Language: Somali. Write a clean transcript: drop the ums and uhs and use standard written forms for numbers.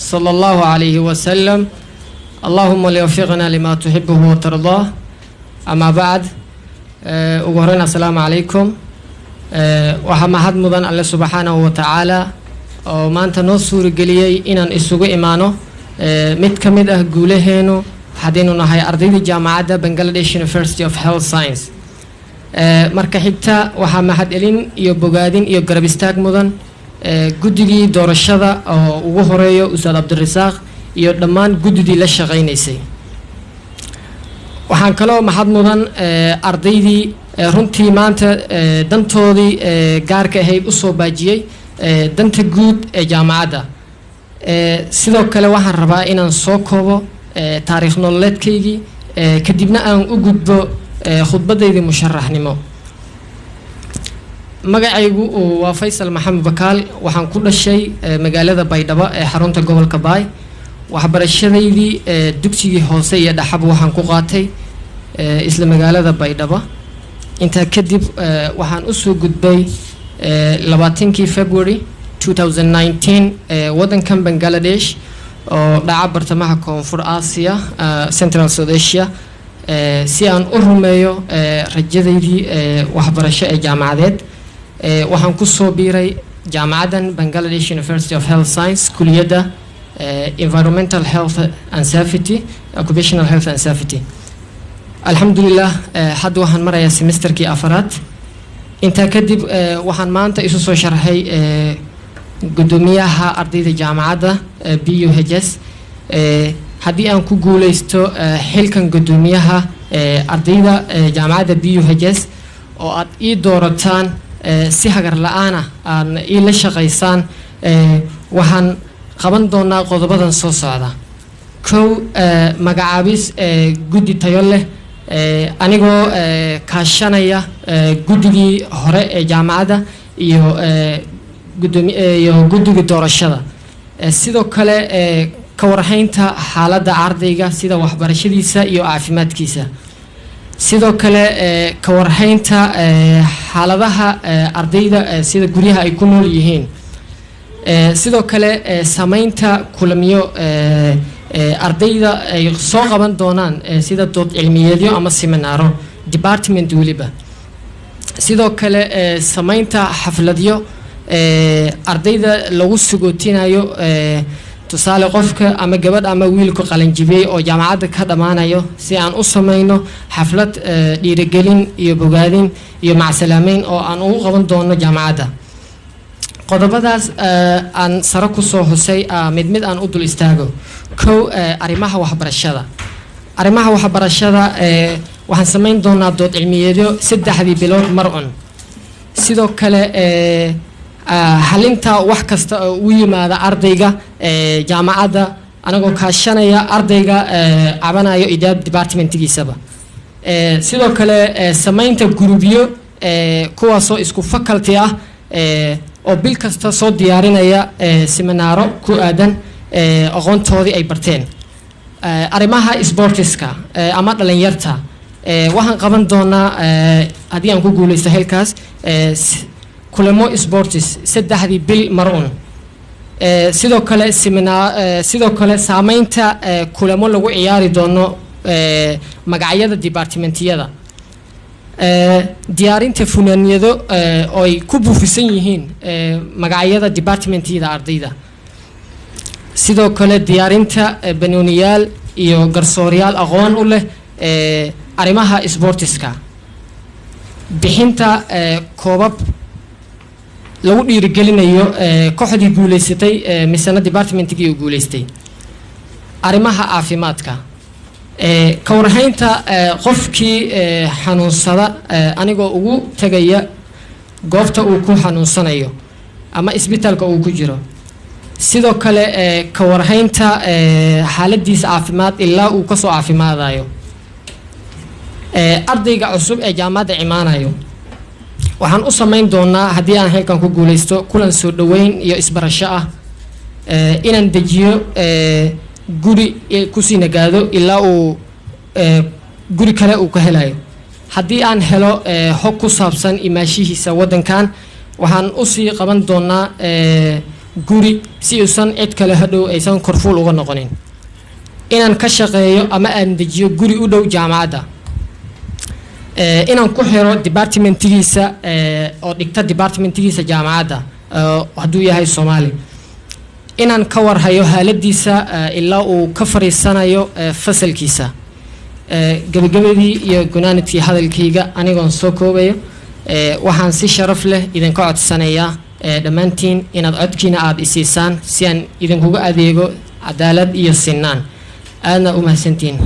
صلى الله عليه وسلم اللهم ليوفقنا لما تحبه وترضاه أما بعد وقرنا السلام عليكم وحمد مدن الله سبحانه وتعالى وما أنت نصور قليي إن السوق إيمانه متكمد أقولهنو حدينو نهاية أرضي جامعة بنغلاديش University of Health Science marka xigta waxa mahad elin iyo bogaadin iyo garab istaag mudan guddigii doorashada oo ugu horeeyo Ustaad Cabdirasaaq iyo dhammaan guddigii la shaqeynaysay waxaan kaloo mahad mudan ardaydii runtii maanta dantoodii gaarka ahayd u soo baajiyay danta guud ee jaamacadda sidoo kale waxaan rabaa inaan soo koobo taariikh nololeedkaygii kadibna aan u gudbo khudbadeydii musharaxnimo magacaygu waa Faysal Maxamed Bakaal waxaan ku dhashay magaalada Baydhabo ee xarunta gobolka Baay waxbarashadeydii dugsigii hoose iyo dhaxab waxaan ku qaatay isla magaalada Baydhabo inta kadib waxaan u soo gudbay 20 February 2019 wadankan Bangladesh oo dhaca bartamaha Koonfur Aasiya Central South Asia si aan u rumeeyo rajadeydii waxbarasho ee jaamacadeed waxaan ku soo biiray jaamacadan Bangladesh University of Health Science kulliyada Environmental Health and Safety Occupational Health and Safety alxamdulillah hadda waxaan marayaa semesterkii afaraad inta kadib waxaan maanta isu soo sharxay gudoomiyaha ardayda jaamacadda BUHS haddii aan ku guuleysto xilkan gudoomiyaha ardayda jaamacadda BUHS oo aad ii doorataan si hagar la'aan ah aan ii la shaqaysaan waxaan qaban doonaa qodobadan soo socda kow magacaabis guddi tayo leh anigoo kaashanaya guddigii hore ee jaamacadda iyo guddiga doorashada sidoo kale ka warhaynta xaaladda ardayga sida waxbarashadiisa iyo caafimaadkiisa sidoo kale ka warhaynta xaaladaha ardayda sida guryaha ay ku nool yihiin sidoo kale sameynta kulamiyo ardayda ay soo qaban doonaan sida dood cilmiyeedyo ama seminaaro department waliba sidoo kale sameynta xafladyo ardayda lagu sugootinayo tusaale qofka ama gabadh ama wiilku qalanjibiyay oo jaamacadda ka dhamaanayo si aan u sameyno xaflad dhiirigelin iyo bogaadin iyo macsalaameyn oo aan ugu qaban doono jaamacadda qodobadaas aan sare ku soo husay mid aan u dul istaago kow arrimaha waxbarashada waxaan sameyn doonaa dood cilmiyeedyo 3 bilood mar on sidoo kale halinta wax kasta oo u yimaada ardayga jaamacadda anagoo kaashanaya ardayga cabanayo idaab departmentigiisaba sidoo kale sameynta gurubyo kuwaasoo isku faculty ah oo bil kasta soo diyaarinaya seminaaro ku aadan aqoontoodii ay barteen arrimaha sportiska ama dhalinyarta waxaan qaban doonaa haddii aan ku guuleysto halkaas kulamo sportis 3 bil mar un sidoo kale sidoo kale saameynta kulamo lagu ciyaari doono magacyada departmentiyada diyaarinta funaaniyado oo ay ku buufisan yihiin magacyada departmentiyada ardayda sidoo kale diyaarinta banooniyaal iyo garsooriyaal aqoon u leh arrimaha sportiska bixinta koobab lagu dhiirigelinayo kooxdii guuleysatay misana departmentigii uu guuleystay arrimaha caafimaadka ka warhaynta qofkii xanuunsada anigoo ugu tagaya goobta uu ku xanuunsanayo ama isbitaalka uu ku jiro sidoo kale ka warhaynta xaaladiisa caafimaad ilaa uu ka soo caafimaadayo ardayga cusub ee jaamacadda imaanayo waxaan u sameyn doonaa haddii aan halkan ku guuleysto kulan soo dhaweyn iyo isbarasho ah inaan dejiyo guri ku sii nagaado ilaa uu guri kale uu ka helayo haddii aan helo xog ku saabsan imaashihiisa wadankan waxaan u sii qaban doonaa guri si uusan cid kale hadhow aysan korfuul uga noqonin inaan ka shaqeeyo ama aan dejiyo guri u dhow jaamacadda inaan ku xiro departmentigiisa oo dhigta departmentigiisa jaamacadda hadduu yahay Soomaali inaan ka warhayo xaaladiisa ilaa uu ka fariisanayo fasalkiisa gabagabadii iyo gunaanadkii hadalkayga anigoon soo koobayo waxaan si sharaf leh idinka codsanayaa dhammaantiin inaad codkiina aad isiisaan si aan idinkuga adeego cadaalad iyo sinaan aadna u mahadsantiin